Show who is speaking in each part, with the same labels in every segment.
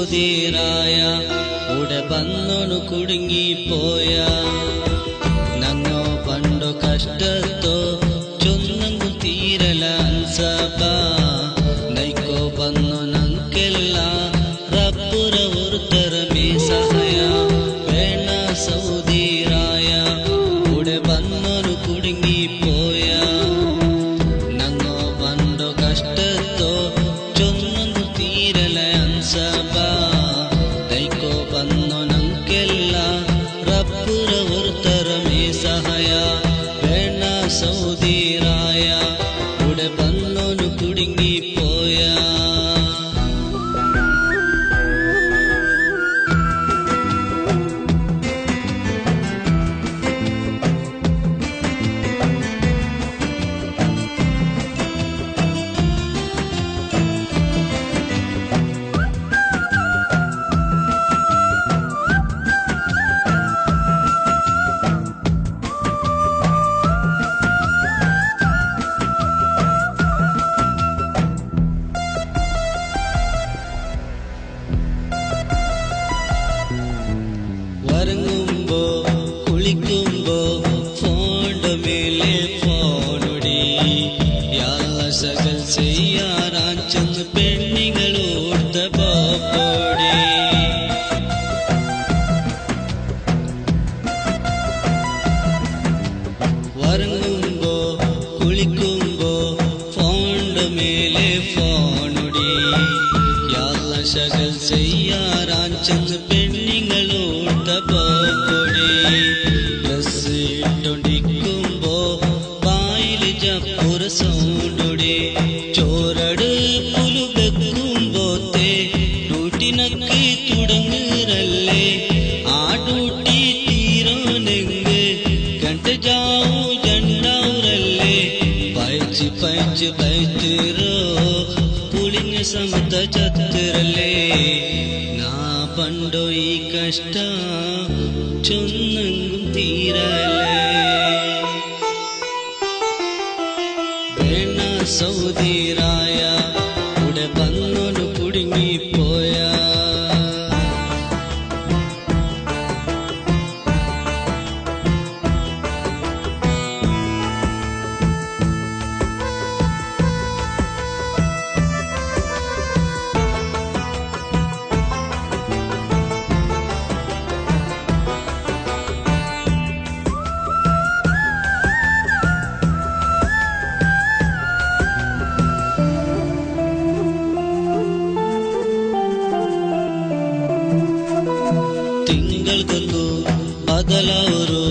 Speaker 1: സൗദീറായ കൂടെ വന്നോണു കുടുങ്ങിപ്പോയ നങ്ങോ പണ്ടോ കഷ്ടത്തോ ചൊന്നങ്ങു തീരല അൻസബ നൈക്കോ വന്നു നങ്ಕೆಲ್ಲ റബ്ബുര ഉർത്തರമേ സഹയ വേണ സൗദീറായ കൂടെ വന്നോണു കുടുങ്ങിപ്പോയ നങ്ങോ പണ്ടോ കഷ്ടത്തോ ചൊന്നങ്ങു തീരല അൻസബ നൈക്കോ വന്നു നങ്ಕೆಲ್ಲ റബ്ബുര ഉർത്തരമേ സഹയ വേണ സൗദീറായ കൂടെ വന്നോണു കുടുങ്ങിപ്പോയ വരങ്ങുമ്പോ കുളിക്കുമ്പോ ഫോണിന്റെ മേലെ ഫോണുടി യാല്ല സകൽ ചെയ്യാറാൻ ചെന്ന് പെണ്ണികളോർത്ത പോടി വരങ്ങുമ്പോ കുളിക്കുമ്പോ ഫോണിന്റെ മേലെ ഫോണുടി യാല്ല സകൽ ചെയ്യാറാൻ ചെന്ന് പെണ്ണിങ്ങളോർത്ത പോടി ഡ്രസ് ഇട്ടോണ്ടിരിക്കുമ്പോ വായില് ജപ്പുര സൗണ്ടുടി ചോരട് പുലുവെക്കുമ്പോത്തെ ഡ്യൂട്ടിനൊക്കെ തുടങ്ങുറല്ലേ ആ ഡ്യൂട്ടി തീരോനെങ്ക് ഗണ്ട ജാവൂ ജണ്ടാവുറല്ലേ പയച്ച് പയച്ച് പയറ്റിറോ പുളിഞ്ഞ സമത്ത ചത്തിരല്ലേ നാ പണ്ടോ ഈ കഷ്ട ചൊന്നെങ്കും തീരല്ലേ വേണ സൗദീറായ കൂടെ വന്നോണു കുടുങ്ങിപ്പോയ തിങ്കൾക്കൊന്നു ബദലവരു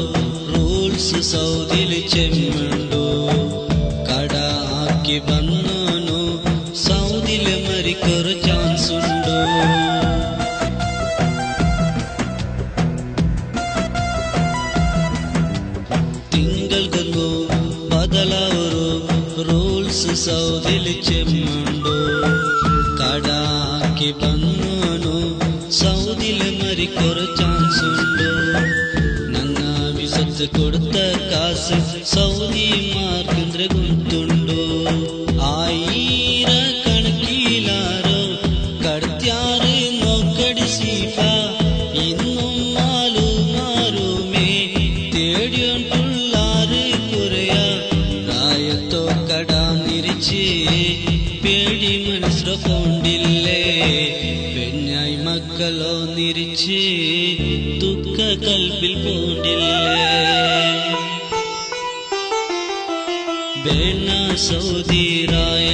Speaker 1: റൂൾസ് സൗദില് ചെമ്മുണ്ടു കട ആക്കി വന്നോನು സൗദില് മരിക്കൊരു ചാൻസ് ഉണ്ടു തിങ്കൾക്കൊന്നു ബദലവരു റൂൾസ് സൗദില് ചെമ്മുണ്ടു കട ആക്കി വന്നോನು സൗദില് മരിക്കൊരു ചാൻസ് ഉണ്ടു നന്ന വിസത്ത് കൊടുത്ത കാസ് സൗദി മാർക്കെന്ത്ര ഗുണ്ടുണ്ടു ആയിര കണക്കിലാരോ കടത്യാറ് നോക്കടി സീഫ ഇന്നും മാലുമാരുമേ തേടിയോണ്ടുള്ളാറ് കുറയാ പ്രായത്തോ കടാന്നിരിച്ച് പേടി മനസ്സ കൊണ്ടില്ലേ പെണ്ണായി മക്കളോ നിരിച്ച് ദുഃഖ കൽബിൽ പോണ്ടില്ലേ വേണ സൗദീറായ